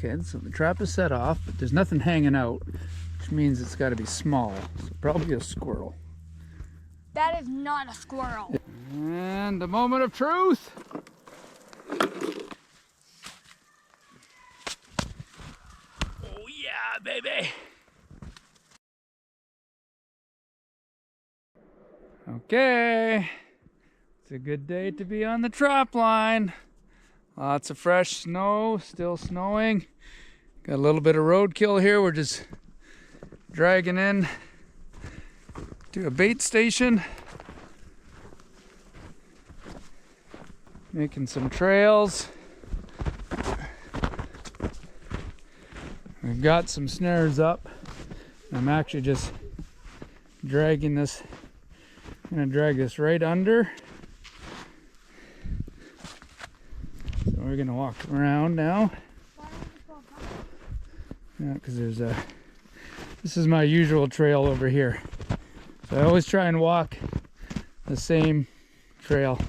Okay, so the trap is set off, but there's nothing hanging out, which means it's got to be small. So probably a squirrel. That is not a squirrel. And the moment of truth. Oh yeah, baby. Okay, it's a good day to be on the trap line. Lots of fresh snow, still snowing. Got a little bit of roadkill here. We're just dragging in to a bait station. Making some trails. We've got some snares up. I'm actually just dragging this. I'm gonna drag this right under. So we're gonna walk around now. Yeah, because there's a. This is my usual trail over here. So I always try and walk the same trail.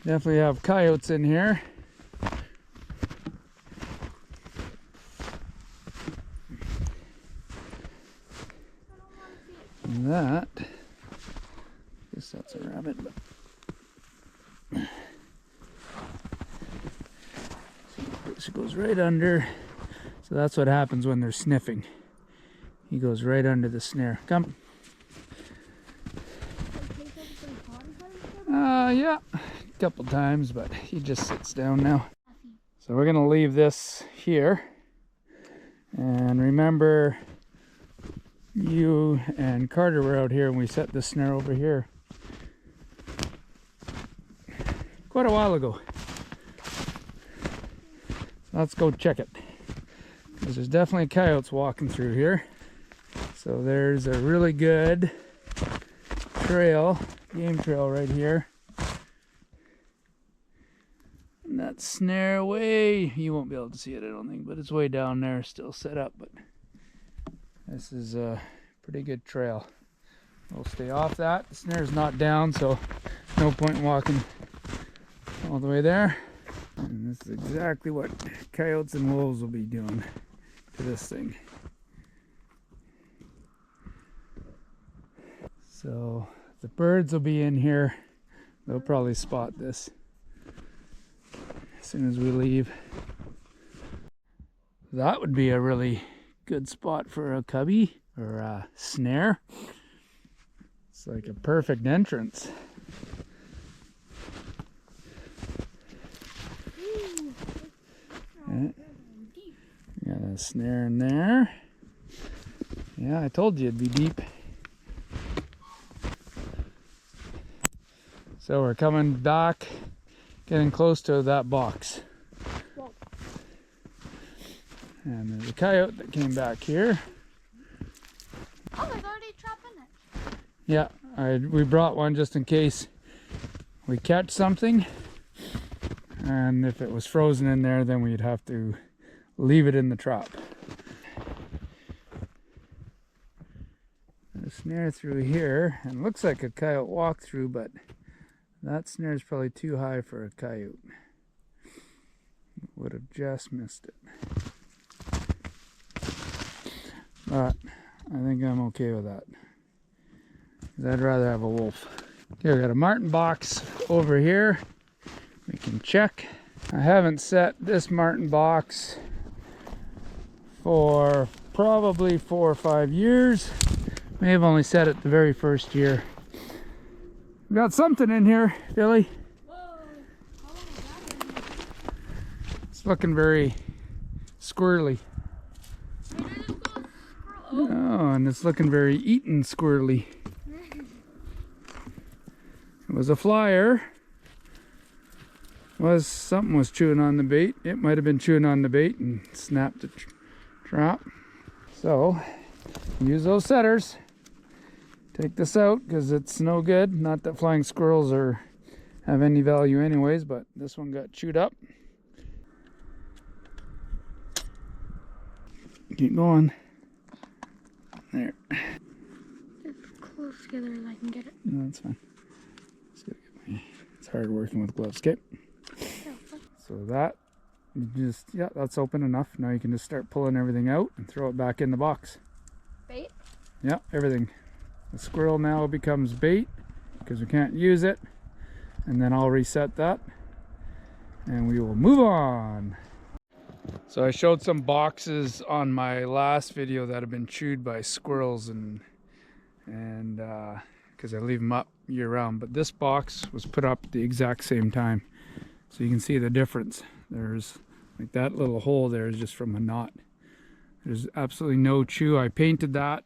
Definitely have coyotes in here. And that, I guess that's a rabbit, but so it goes right under. So that's what happens when they're sniffing. He goes right under the snare. Come. Yeah, a couple times, but he just sits down now. So we're gonna leave this here. And remember, you and Carter were out here and we set this snare over here quite a while ago. So let's go check it. Because there's definitely coyotes walking through here. So there's a really good trail, game trail right here. And that snare way, you won't be able to see it I don't think, but it's way down there still set up. But this is a pretty good trail. We'll stay off that. The snare's not down, so no point in walking all the way there. And this is exactly what coyotes and wolves will be doing to this thing. So the birds will be in here. They'll probably spot this as soon as we leave. That would be a really good spot for a cubby or a snare. It's like a perfect entrance. Yeah. Got a snare in there. Yeah, I told you it'd be deep. So we're coming back, getting close to that box. And there's a coyote that came back here. Oh, there's already a trap in it. Yeah, we brought one just in case we catch something. And if it was frozen in there, then we'd have to leave it in the trap. There's a snare through here, and it looks like a coyote walked through, but that snare is probably too high for a coyote. Would have just missed it. But I think I'm okay with that. 'Cause I'd rather have a wolf. Okay, we got a marten box over here. We can check. I haven't set this marten box for probably 4 or 5 years. May have only set it the very first year. We got something in here, Billy. Whoa. How long is that in here? It's looking very squirrely. Where did it go? Squirrel. Oh, and it's looking very eaten squirrely. It was a flyer. Something was chewing on the bait. It might have been chewing on the bait and snapped the trap. So use those setters. Take this out because it's no good. Not that flying squirrels have any value anyways, but this one got chewed up. Keep going. There. It's close together as I can get it. No, that's fine. It's hard working with gloves. Okay. So that You just, yeah, that's open enough. Now you can just start pulling everything out and throw it back in the box. Bait? Yeah, everything. The squirrel now becomes bait because we can't use it. And then I'll reset that and we will move on. So I showed some boxes on my last video that have been chewed by squirrels and because I leave them up year round, but this box was put up at the exact same time. So you can see the difference. There's like that little hole there is just from a knot. There's absolutely no chew. I painted that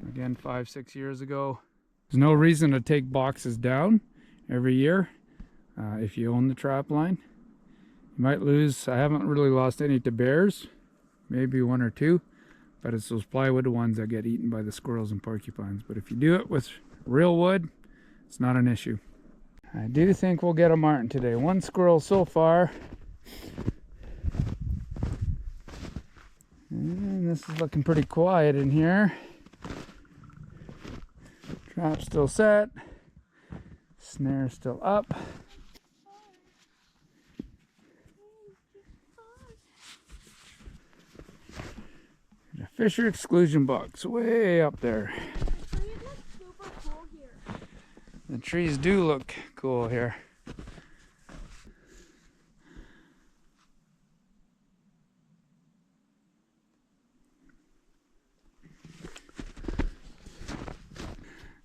again 5-6 years ago. There's no reason to take boxes down every year if you own the trap line. You might lose. I haven't really lost any to bears, maybe 1 or 2, but it's those plywood ones that get eaten by the squirrels and porcupines. But if you do it with real wood, it's not an issue. I do think we'll get a marten today. 1 squirrel so far. And this is looking pretty quiet in here. Trap still set. Snare still up. The Fisher exclusion box way up there. The trees do look cool here.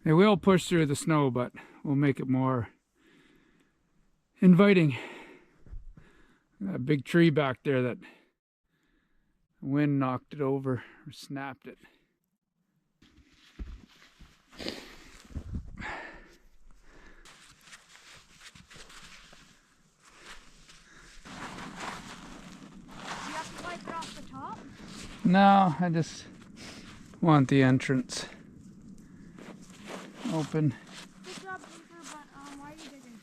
They will push through the snow, but we'll make it more inviting. That big tree back there that the wind knocked it over or snapped it. No, I just want the entrance open. Good job, Cooper, but why are you digging?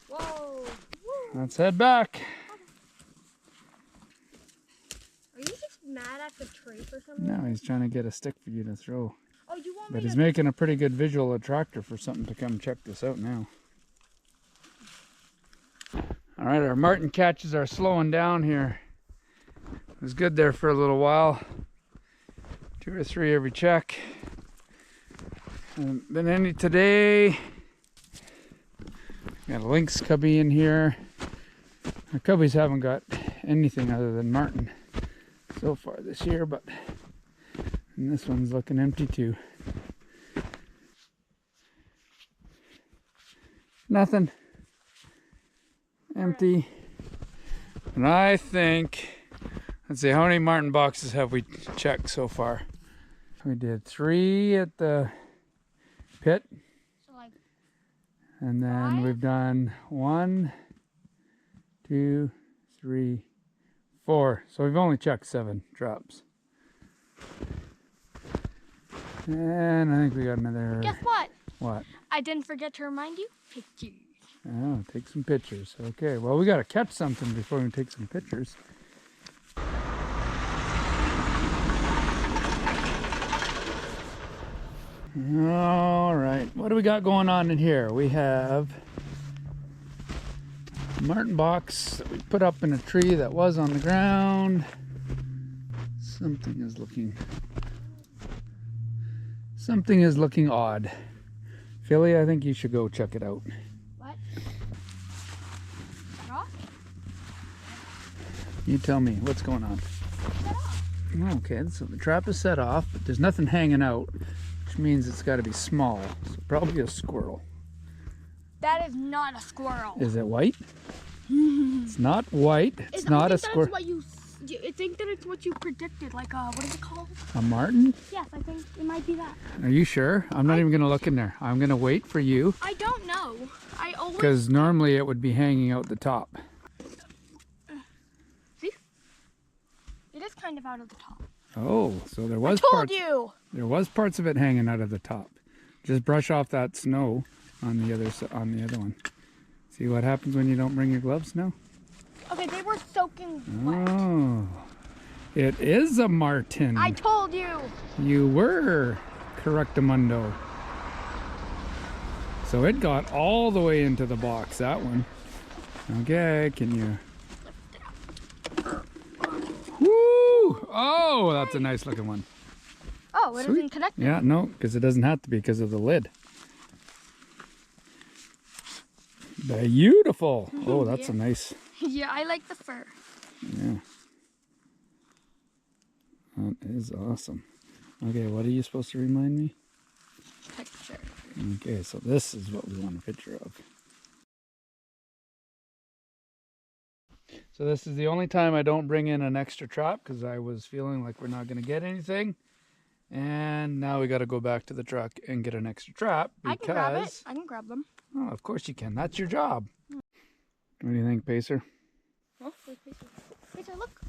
Whoa! Woo. Let's head back. Are you just mad at the tree for something? No, he's trying to get a stick for you to throw. Oh, you want But me he's to... making a pretty good visual attractor for something to come check this out now. All right, our marten catches are slowing down here. It was good there for a little while. 2 or 3 every check. Hasn't been any today. Got a lynx cubby in here. Our cubbies haven't got anything other than marten so far this year, but and this one's looking empty too. Nothing. Empty. And I think, let's see, how many marten boxes have we checked so far? We did 3 at the pit. So like And then 5? we've done 1, 2, 3, 4. So we've only checked 7 traps. And I think we got another. Guess what? What? I didn't forget to remind you. Pictures. Oh, take some pictures. Okay, well, we got to catch something before we take some pictures. All right, what do we got going on in here? We have a marten box that we put up in a tree that was on the ground. Something is looking odd. Philly, I think you should go check it out. What? Shut off? You tell me what's going on. Shut off. Okay, so the trap is set off, but there's nothing hanging out, which means it's got to be small. So probably a squirrel. That is not a squirrel. Is it white? It's not white. It's not a squirrel. I think that it's what you predicted. Like, what is it called? A marten? Yes, I think it might be that. Are you sure? I'm not even going to look in there. I'm going to wait for you. I don't know. I always... Because normally it would be hanging out the top. See? It is kind of out of the top. Oh, so there was Told you! There was parts of it hanging out of the top. Just brush off that snow on the other one. See what happens when you don't bring your gloves now? Okay, they were soaking wet. Oh, it is a marten. I told you! You were correctamundo. So it got all the way into the box, that one. Okay, can you... Woo! Oh, that's a nice looking one. Oh, it isn't connected. Yeah, no, because it doesn't have to be because of the lid. Beautiful. Oh, that's a nice... Yeah, I like the fur. Yeah. That is awesome. Okay, what are you supposed to remind me? Picture. Okay, so this is what we want a picture of. So this is the only time I don't bring in an extra trap because I was feeling like we're not going to get anything. And now we got to go back to the truck and get an extra trap because... I can grab it. I can grab them. Oh, of course you can. That's your job. What do you think, Pacer? Oh, wait, Pacer. Pacer, look.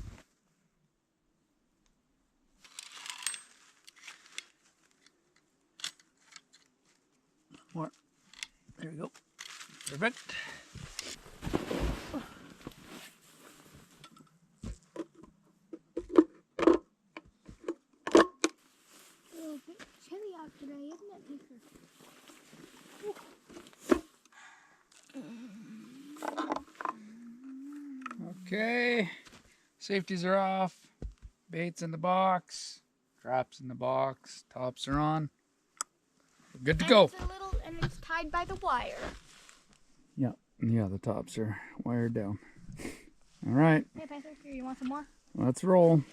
More. There we go. Perfect. A bit chilly out today, isn't it, Pacer? Okay. Safeties are off. Baits in the box. Traps in the box. Tops are on. We're good to go. And it's tied by the wire. Yeah, the tops are wired down. All right, Hey, Pacer, here, you want some more? let's roll.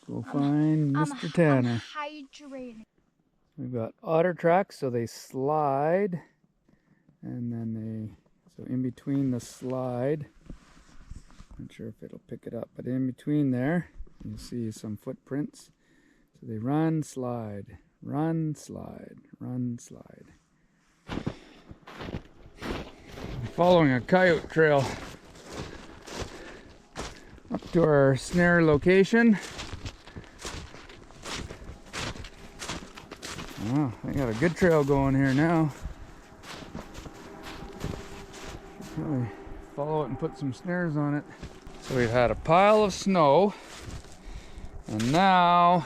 Go find Mr. Tanner. I'm hydrating. We've got otter tracks, so they slide, and then so in between the slide, not sure if it'll pick it up, but in between there, you see some footprints. So they run, slide, run, slide, run, slide. Following a coyote trail up to our snare location. Oh, I got a good trail going here now. Really follow it and put some snares on it. So we've had a pile of snow, and now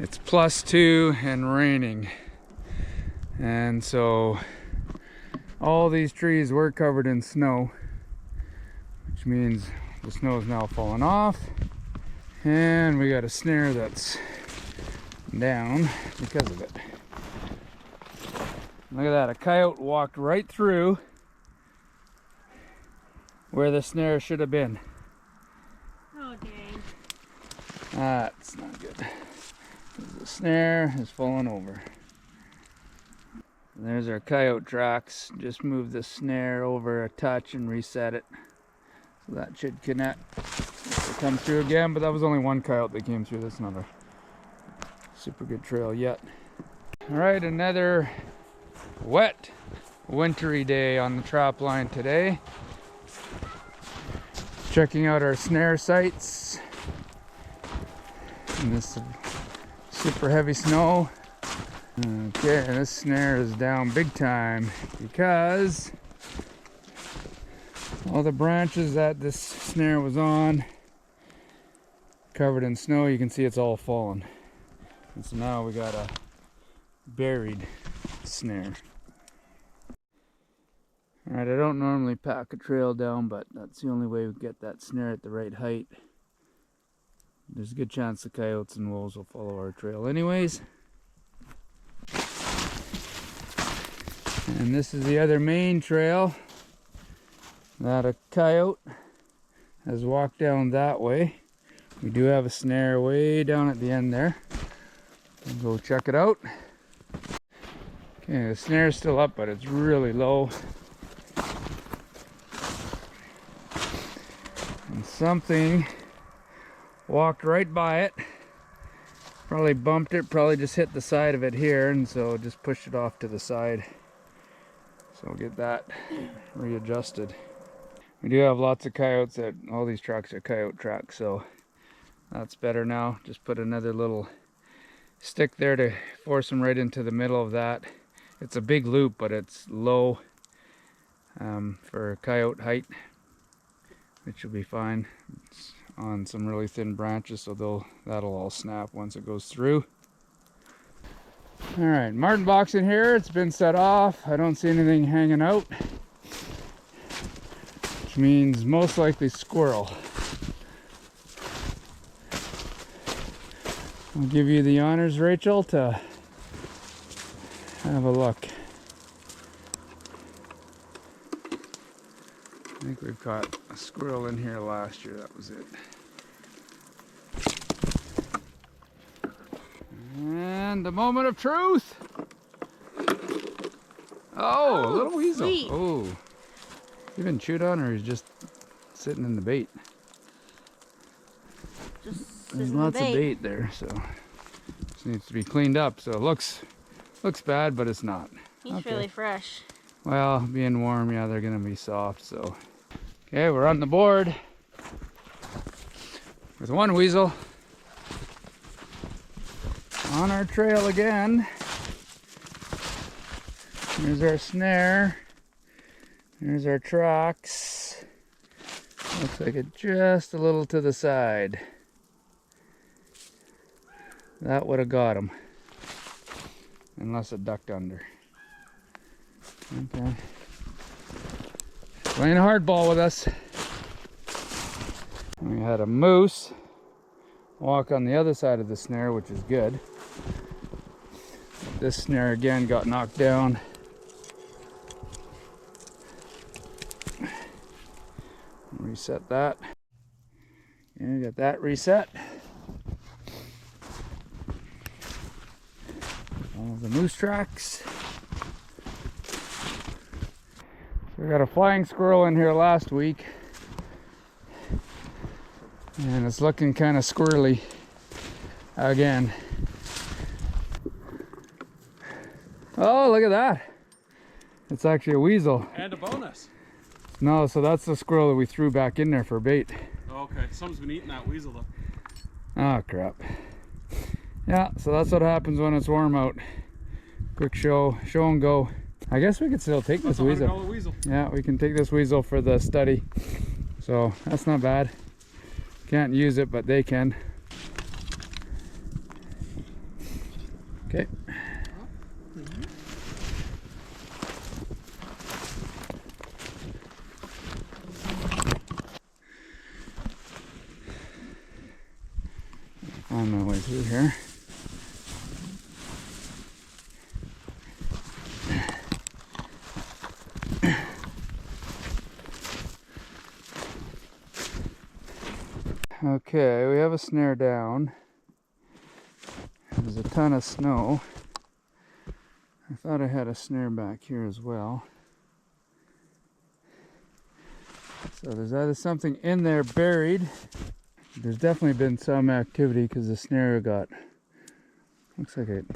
it's +2 and raining. And so all these trees were covered in snow, which means the snow is now falling off, and we got a snare that's down because of it. Look at that, a coyote walked right through where the snare should have been. Oh, dang. That's not good. The snare is falling over. There's our coyote tracks. Just move the snare over a touch and reset it. So that should connect. It'll come through again, but that was only one coyote that came through. That's not a super good trail yet. All right, another wet, wintry day on the trap line today. Checking out our snare sites in this super heavy snow. Okay, this snare is down big time because all the branches that this snare was on, covered in snow, you can see it's all fallen. And so now we got a buried snare. Alright, I don't normally pack a trail down, but that's the only way we get that snare at the right height. There's a good chance the coyotes and wolves will follow our trail anyways. And this is the other main trail that a coyote has walked down that way. We do have a snare way down at the end there. We'll go check it out. Okay, the snare's still up, but it's really low. And something walked right by it. Probably bumped it, probably just hit the side of it here, and so just pushed it off to the side. So we'll get that readjusted. We do have lots of coyotes. All these tracks are coyote tracks, so that's better now. Just put another little stick there to force them right into the middle of that. It's a big loop, but it's low for coyote height, which will be fine. It's on some really thin branches, so that'll all snap once it goes through. All right, marten box in here. It's been set off. I don't see anything hanging out, which means most likely squirrel. I'll give you the honors, Rachel, to have a look. I think we've caught a squirrel in here last year. That was it. And the moment of truth. Oh, a little weasel. sweet. Oh, you been chewed on, or he's just sitting in the bait? There's lots of bait there, so this needs to be cleaned up. So it looks bad, but it's not. He's really fresh. Well, being warm, yeah, they're gonna be soft. So, okay, we're on the board with one weasel on our trail again. Here's our snare. Here's our tracks. Looks like it just a little to the side. That would have got him, unless it ducked under. Okay. Playing hardball with us. We had a moose walk on the other side of the snare, which is good. This snare again got knocked down. Reset that. And got that reset. All the moose tracks. We got a flying squirrel in here last week, and it's looking kind of squirrely again. Oh, look at that. It's actually a weasel. And a bonus. No, so that's the squirrel that we threw back in there for bait. Okay, someone's been eating that weasel though. Oh, crap. Yeah, so that's what happens when it's warm out. Quick show and go. I guess we could still take this weasel. Yeah, we can take this weasel for the study. So that's not bad. Can't use it, but they can. Okay. Find my way through here. Okay, we have a snare down. There's a ton of snow. I thought I had a snare back here as well. So there's either something in there buried. There's definitely been some activity because the snare looks like it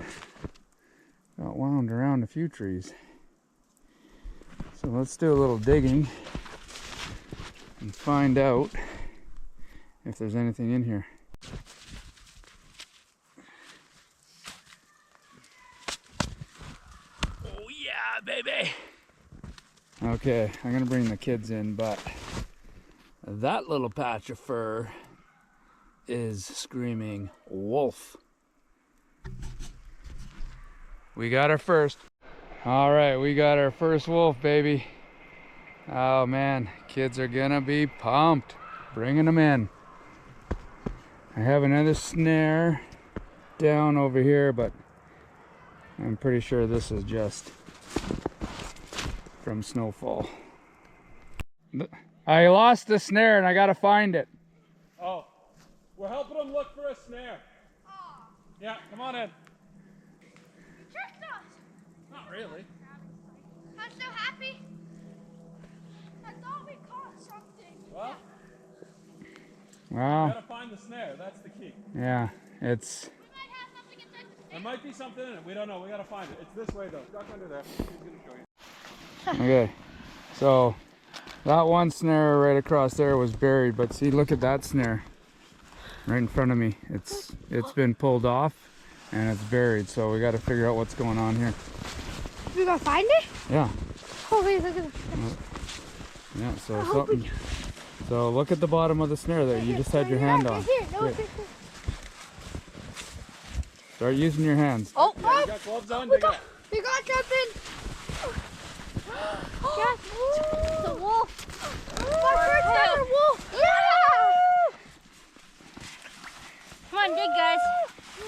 got wound around a few trees. So let's do a little digging and find out if there's anything in here. Oh yeah, baby! Okay, I'm gonna bring the kids in, but that little patch of fur is screaming wolf. We got our first. All right, we got our first wolf, baby. Oh man, kids are gonna be pumped. Bringing them in. I have another snare down over here, but I'm pretty sure this is just from snowfall. I lost the snare and I gotta find it. Oh, we're helping them look for a snare. Oh, Yeah, come on in. you tricked us. Not really. I'm so happy. I thought we caught something. Well, we Wow. gotta find the snare. That's the key. Yeah, it's... We might have something inside the There might be something in it. We don't know. We gotta find it. It's this way though. Duck under there. He's gonna show you. Okay, so that one snare right across there was buried, but see, look at that snare right in front of me. It's been pulled off and it's buried, so we got to figure out what's going on here. We gotta find it? Yeah. Oh wait, look at this. Yeah, so something. So look at the bottom of the snare there. You just had your hand on. Right here. No, Great. it's right Start using your hands. Oh, You got gloves on? Dig it up. we got jumping. Yes, the wolf. Our first ever wolf. Yeah. Come on, dig, guys.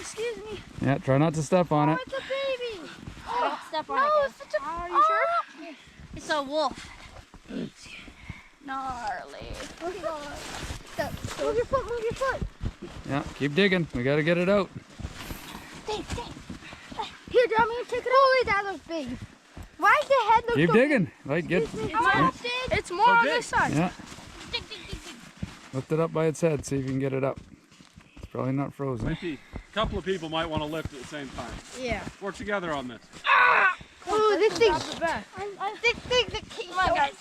Excuse me. Yeah, try not to step on it. It's a baby. Don't step on it. No, it's a, Are you sure? It's a wolf. Gnarly. Okay. Move your foot, move your foot. Yeah, keep digging. We got to get it out. Dig. Here, do you want me to take it out? Holy, that looks big. Why does the head look Keep so digging. Like, get. it's more on this side. Yeah, Dig. lift it up by its head. See if you can get it up. It's probably not frozen. Mikey, a couple of people might want to lift at the same time. Yeah. Work together on this. Oh, this thing's the best. this thing's the key. Come on, guys.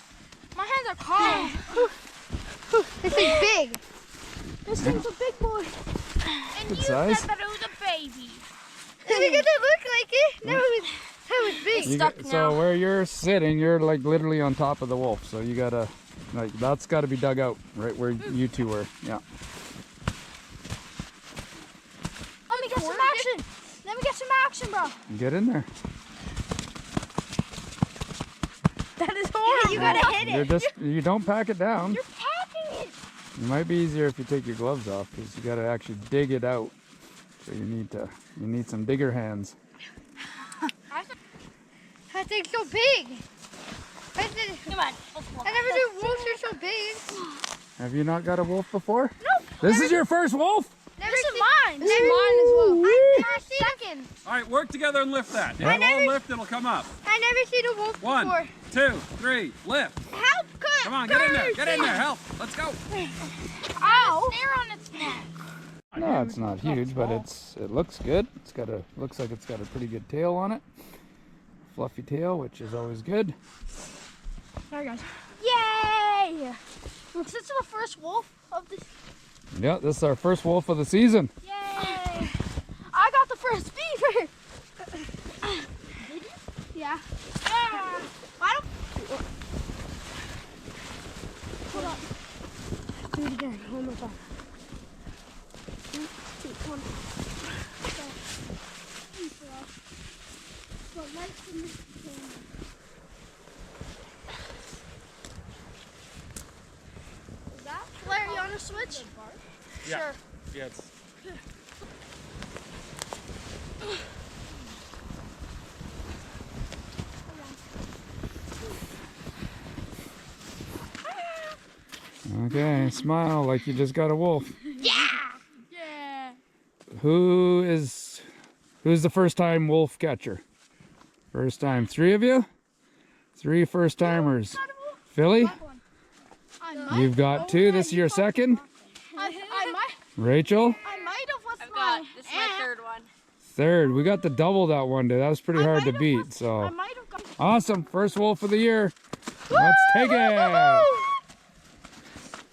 My hands are calm. This thing's big. This thing's a big boy. And Good you size. said that it was a baby. Because it looked like it. That was big. You Stuck so now. where you're sitting, you're like literally on top of the wolf. So you gotta, like, that's got to be dug out right where you two were. Yeah. Let me get some action. Let me get some action, bro. Get in there. That is horrible. You gotta hit You're it. just, you don't pack it down. You're packing it. It might be easier if you take your gloves off because you got to actually dig it out. So you need some digger hands. That thing's so big. Come on. Let's walk. I never knew wolves are so big. Have you not got a wolf before? Nope. This is your first wolf? Never This is seen- mine. This is mine as well. I've never seen Second. All right, work together and lift that. If Yeah. it won't lift, it'll come up. I never seen a wolf One, before. 2, 3, lift. Help! Come on, get in there. Get in there. Help. Let's go. Ow. Snare on its neck. No, it's not huge, but it looks good. Looks like it's got a pretty good tail on it. Fluffy tail, which is always good. Sorry, guys. Yay! This is the first wolf of this. Yeah, this is our first wolf of the season. Yay! I got the first beaver. Did you? Yeah. I don't. Hold on. Do it again. One more time. 1, 2, 1. Is that Larry on a switch? Yeah. Sure. Yeah, it's Okay, smile like you just got a wolf. Yeah. Who's the first time wolf catcher? First time. 3 of you? 3 first timers. Philly? You've got 2. This is your second. I might. Rachel? I might have with I've got, this is my third one. Third. We got the double that one day. That was pretty hard to beat. I So might have got. awesome. First wolf of the year. Let's take it.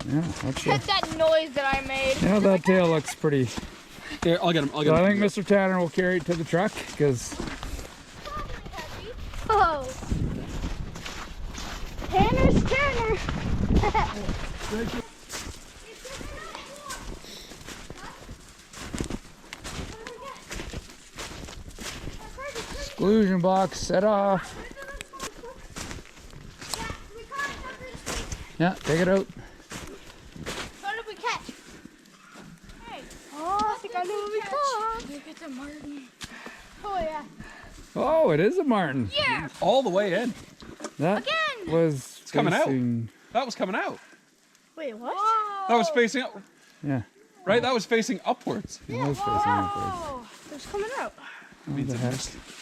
Yeah, that's That noise that I made. yeah, that tail looks pretty. Here, I'll get him. I'll So I think Mr. Tanner will carry it to the truck because Oh. Tanner's Tanner. exclusion box set off. Yeah, take it out. What did we catch? Oh, I think I know what we caught. Look at the marten. Oh yeah. Oh, it is a marten. Yeah. all the way in. That was It's coming out. facing- That was coming out. Wait, what? That was facing up. Yeah, Right? That was facing upwards. it was facing upwards. Oh, it's coming out. Means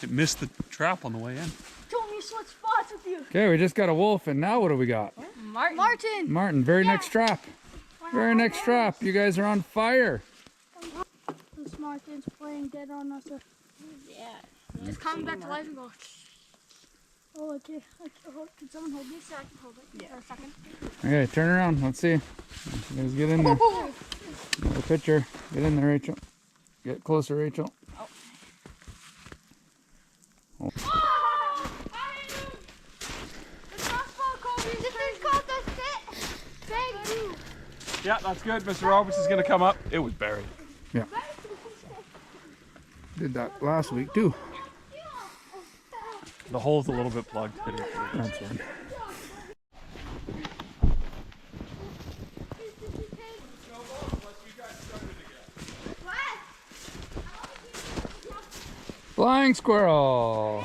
it missed the trap on the way in. Don't me switch spots with you. Okay, we just got a wolf, and now what do we got? Marten. Marten, very next trap. Very next trap. You guys are on fire. This Martin's playing dead on us. Yeah. Just coming back to life and go. Oh, okay. Can someone hold this so I can hold it for a second? Okay, turn around. Let's see. You guys get in there. Another picture. Get in there, Rachel. Get closer, Rachel. This is called the Big. Yeah, that's good. Mr. Roberts is going to come up. It was buried. Yeah. Did that last week too. The hole's a little bit plugged. That's one. Flying squirrel.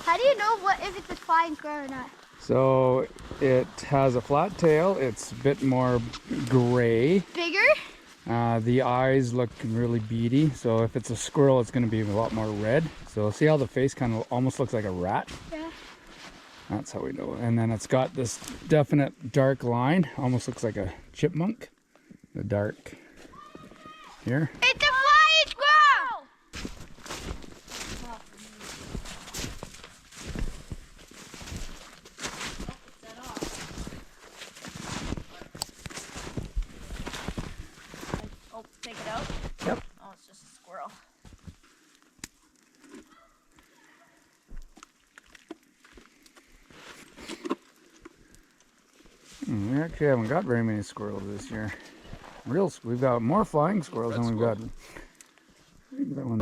How do you know what if it's a flying squirrel or not? So it has a flat tail. It's a bit more gray. Bigger? The eyes look really beady. So if it's a squirrel, it's going to be a lot more red. So see how the face kind of almost looks like a rat? Yeah. That's how we know. And then it's got this definite dark line. Almost looks like a chipmunk. The dark here. It's a flying squirrel! Oh, take it out? Yep. Oh, it's just a squirrel. We actually haven't got very many squirrels this year. We've got more flying squirrels than we've got. That one.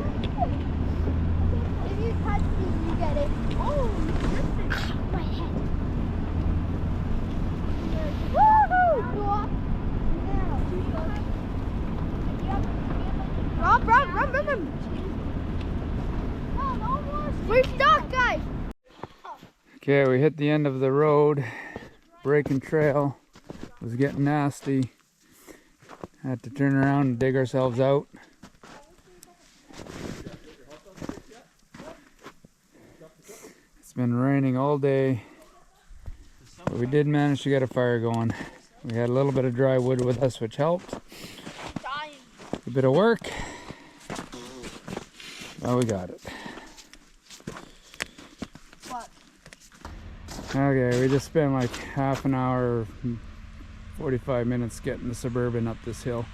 If you touch it, you get it. Oh, my head. Woohoo! Run. We're stuck, guys. Okay, we hit the end of the road. Breaking trail. It was getting nasty. Had to turn around and dig ourselves out. It's been raining all day, but we did manage to get a fire going. We had a little bit of dry wood with us, which helped. A bit of work. Oh, we got it. What? Okay, we just spent like half an hour, 45 minutes getting the Suburban up this hill.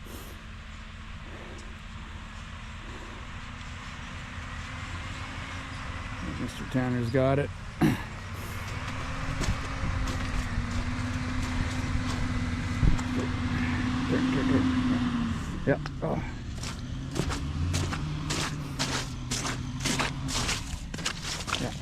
Mr. Tanner's got it. Turn. Yep. Oh. Yeah.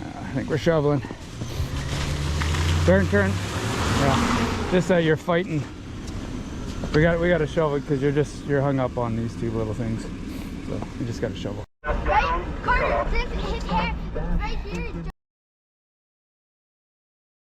I think we're shoveling. Turn. Yeah. Just that you're fighting. We got to shovel because you're hung up on these two little things. So you just got to shovel.